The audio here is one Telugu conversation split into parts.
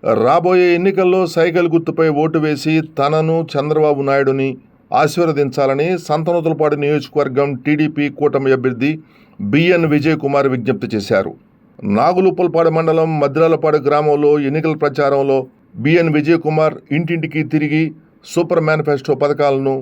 రాబోయే ఎన్నికల్లో సైకిల్ గుర్తుపై ఓటు వేసి తనను చంద్రబాబు నాయుడుని ఆశీర్వదించాలని సంతనూతలపాడు నియోజకవర్గం టీడీపీ కూటమి అభ్యర్థి బిఎన్ విజయ్ కుమార్ విజ్ఞప్తి చేశారు. నాగులుప్పలపాడు మండలం మద్రాలపాడు గ్రామంలో ఎన్నికల ప్రచారంలో బిఎన్ విజయ్ కుమార్ ఇంటింటికి తిరిగి సూపర్ మేనిఫెస్టో పథకాలను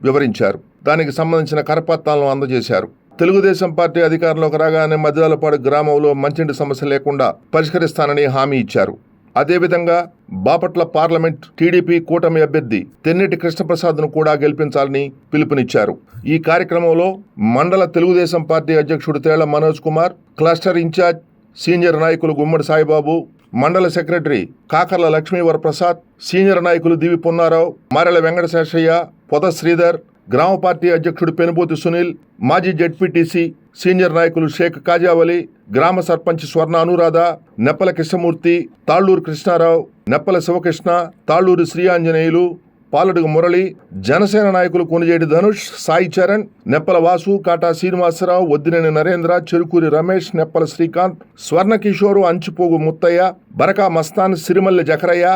వివరించారు. దానికి సంబంధించిన కరపత్రాలను అందజేశారు. తెలుగుదేశం పార్టీ అధికారంలోకి రాగానే మద్రాలపాడు గ్రామంలో మంచినీటి సమస్య లేకుండా పరిష్కరిస్తానని హామీ ఇచ్చారు. అదేవిధంగా బాపట్ల పార్లమెంట్ టీడీపీ కూటమి అభ్యర్థి తెన్నేటి కృష్ణప్రసాద్ను కూడా గెలిపించాలని పిలుపునిచ్చారు. ఈ కార్యక్రమంలో మండల తెలుగుదేశం పార్టీ అధ్యక్షుడు Tella Manoj Kumar, cluster incharge senior నాయకులు గుమ్మడి సాయిబాబు, మండల సెక్రటరీ కాకర్ల లక్ష్మీవరప్రసాద్, సీనియర్ నాయకులు దివి పొన్నారావు, మారెల వెంకటశేషయ్య, పొద శ్రీధర్, గ్రామ పార్టీ అధ్యక్షుడు పెనుబోతి సునీల్, మాజీ జెడ్పీటీసీ సీనియర్ నాయకులు షేక్ కాజావలి, గ్రామ సర్పంచ్ స్వర్ణ అనురాధ, నెప్పల కృష్ణమూర్తి, తాళ్లూరు కృష్ణారావు, నెప్పల శివకృష్ణ, తాళ్లూరు శ్రీ ఆంజనేయులు, పాలడుగు మురళి, జనసేన నాయకులు కొనిజేటి ధనుష్, సాయి చరణ్, నెప్పల వాసు, కాటా శ్రీనివాసరావు, వద్దినేని నరేంద్ర, చెరుకూరి రమేష్, నెప్పల శ్రీకాంత్, స్వర్ణ కిషోరు, అంచుపోగు ముత్తయ్య, బరకా మస్తాన్, సిరిమల్లె జకరయ్య,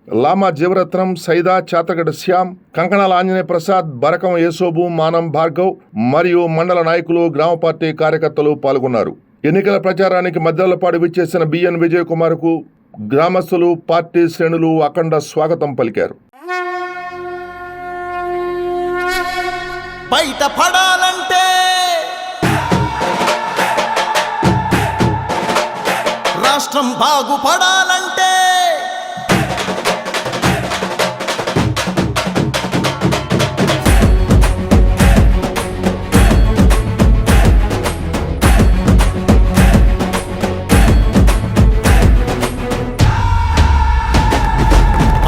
లామా జీవరత్నం, సైదా, చాతగడ శ్యామ్, కంకణాల ఆంజనేయ ప్రసాద్, బరకం యేసోబు, మానం భార్గవ్ మరియు మండల నాయకులు, గ్రామ పార్టీ కార్యకర్తలు పాల్గొన్నారు. ఎన్నికల ప్రచారానికి మద్రాలపాడు విచ్చేసిన బిఎన్ విజయ్ కుమార్ కు గ్రామస్తులు, పార్టీ శ్రేణులు అఖండ స్వాగతం పలికారు. బయట పడాలంటే రాష్ట్రం బాగుపడాలంటే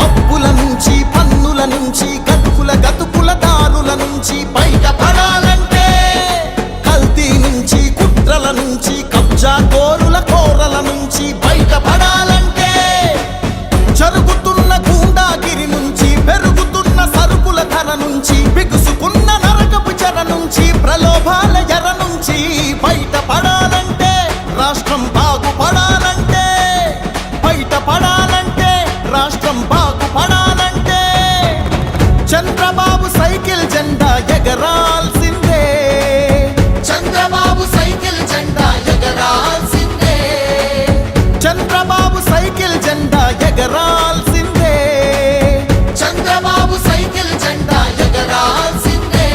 అప్పుల నుంచి, పన్నుల నుంచి, గతుకుల దారుల నుంచి బయట పడాలంటే, కల్తీ నుంచి, కుట్రల నుంచి, కబ్జా కోరల నుంచి బయట పడాలంటే, జరుగుతున్న గూండాగిరి నుంచి, పెరుగుతున్న సరుకుల ధర నుంచి, బిగుసుకున్న నరకపు చెర నుంచి, ప్రలోభాల ఎర నుంచి బయట పడాలంటే, రాష్ట్రం బాగుపడాలంటే, బయట పడాలంటే, రాష్ట్రం బాగుపడాలంటే, చంద్రబాబు సైకిల్ జెండా ఎగరాల్సిందే, చంద్రబాబు సైకిల్ జెండా ఎగరాల్సిందే, చంద్రబాబు సైకిల్ జెండా ఎగరాల్సిందే, చంద్రబాబు సైకిల్ జెండా ఎగరాల్సిందే.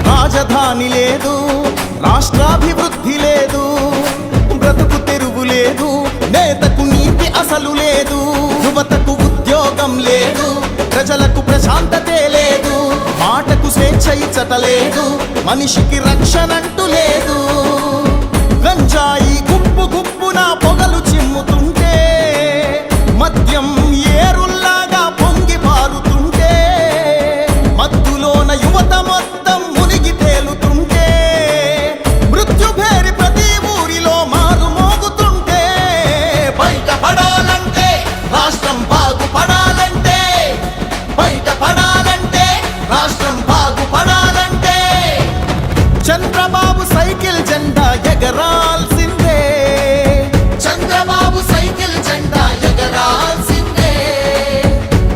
రాజధాని లేదు, రాష్ట్రాభివృద్ధి లేదు, బ్రతుకు తెరువు లేదు, నేతకు నీతి అసలు లేదు, యువతకు ఉద్యోగం లేదు, ప్రజలకు ప్రశాంతతే లేదు, మాటకు స్వేచ్ఛ ఇచ్చట లేదు, మనిషికి రక్షణంటూ లేదు. గంజాయి గుప్పున పొగలు చిమ్ముతుంటే, మద్యం ఏరుల్లాగా పొంగి పారుతుంటే, మత్తులోన యువత మొత్తం మునిగి తేలుతుంటే, మృత్యుభేరి ప్రతి ఊరిలో మారు మోగుతుంటే, బయట పడాలంటే, రాష్ట్రం బాగుపడాలంటే, బయట పడాలంటే, రాష్ట్రం బాగుపడాలంటే, చంద్రబాబు సైకిల్ జెండా ఎగరాల్సిందే, చంద్రబాబు సైకిల్ జెండా ఎగరాల్సిందే,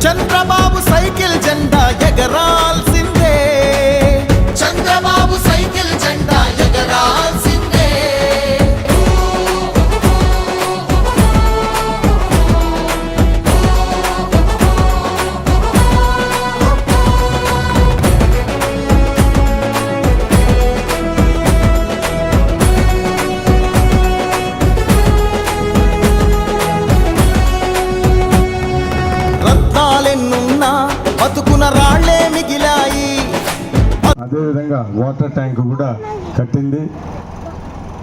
చంద్రబాబు సైకిల్ జెండా ఎగరాల్సిందే, చంద్రబాబు సైకిల్ జెండా ఎగరాల్సిందే. రత్నాలెన్నున్నా బతుకున రాళ్లే మిగిలాయి. అదేవిధంగా వాటర్ ట్యాంక్ కూడా కట్టింది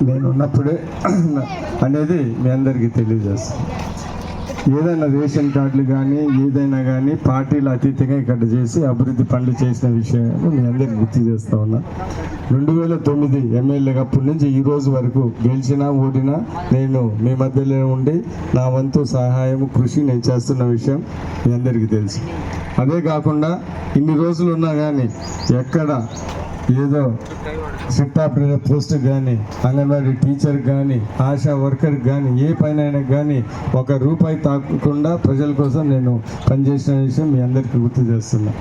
నేను ఉన్నప్పుడే అనేది మీ అందరికీ తెలియజేస్తాను. ఏదైనా రేషన్ కార్డులు కానీ ఏదైనా కానీ పార్టీలు అతీతంగా ఇక్కడ చేసి అభివృద్ధి పనులు చేసిన విషయాన్ని మీ అందరికీ గుర్తు చేస్తూ ఉన్నా. 2009 ఎమ్మెల్యేగా అప్పటి నుంచి ఈ రోజు వరకు గెలిచినా ఓడినా నేను మీ మధ్యలో ఉండి నా వంతు సహాయం కృషి నేను చేస్తున్న విషయం మీ అందరికీ తెలుసు. అదే కాకుండా ఇన్ని రోజులు ఉన్నా కానీ ఎక్కడ ఏదో సిట్ ఆపరేటర్ పోస్ట్ కానీ అంగన్వాడీ టీచర్ కానీ ఆశా వర్కర్ కానీ ఏ పైన కానీ ఒక రూపాయి తాకకుండా ప్రజల కోసం నేను పనిచేసిన విషయం మీ అందరికీ గుర్తు చేస్తున్నా.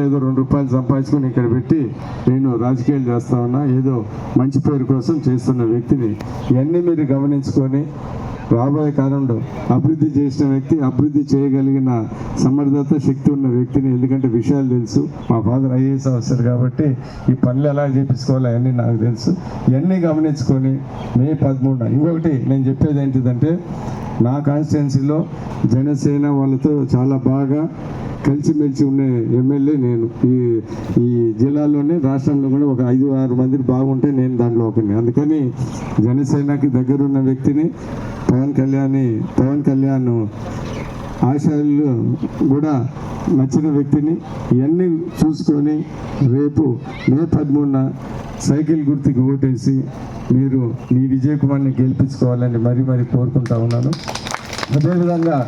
ఏదో 2 రూపాయలు సంపాదించుకొని ఇక్కడ పెట్టి నేను రాజకీయాలు చేస్తా ఉన్నా, ఏదో మంచి పేరు కోసం చేస్తున్న వ్యక్తిని. ఇవన్నీ మీరు గమనించుకొని రాబోయే కాలంలో అభివృద్ధి చేసిన వ్యక్తి, అభివృద్ధి చేయగలిగిన సమర్థత శక్తి ఉన్న వ్యక్తిని. ఎందుకంటే విషయాలు తెలుసు, మా ఫాదర్ ఐఏఎస్ ఆఫీసర్ కాబట్టి ఈ పనులు ఎలా చేపించుకోవాలో అవన్నీ నాకు తెలుసు. ఇవన్నీ గమనించుకొని మే 13 ఇంకొకటి నేను చెప్పేది ఏంటిదంటే, నా కాన్స్టిట్యున్సీలో జనసేన వాళ్ళతో చాలా బాగా కలిసిమెలిసి ఉండే ఎమ్మెల్యే నేను. ఈ జిల్లాలోనే రాష్ట్రంలో కూడా ఒక 5-6 మంది బాగుంటే నేను దాంట్లో ఒకరిని. అందుకని జనసేనకి దగ్గరున్న వ్యక్తిని, పవన్ కళ్యాణ్ ఆశయాలు కూడా నచ్చిన వ్యక్తిని. ఇవన్నీ చూసుకొని రేపు మే 13 సైకిల్ గుర్తుకి ఓటేసి మీరు మీ విజయ్ కుమార్ని గెలిపించుకోవాలని మరీ కోరుకుంటా ఉన్నాను. అదేవిధంగా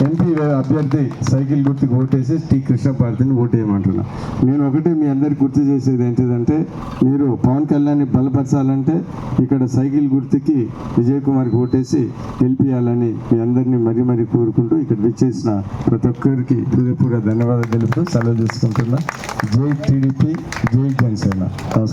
ఎంపీ అభ్యర్థి సైకిల్ గుర్తుకు ఓటేసి టి కృష్ణపార్తిని ఓటేయమంటున్నా. నేను ఒకటి మీ అందరికి గుర్తు చేసేది ఏంటిదంటే, మీరు పవన్ కళ్యాణ్ని బలపరచాలంటే ఇక్కడ సైకిల్ గుర్తుకి విజయ్ కుమార్కి ఓటేసి గెలిపించాలని మీ అందరినీ మరీ కోరుకుంటూ ఇక్కడ విచ్చేసిన ప్రతి ఒక్కరికి హృదయపూర్వక ధన్యవాదాలు తెలుపుతూ సెలవు తీసుకుంటున్నా. జై టీడీపీ, జై జనసేన.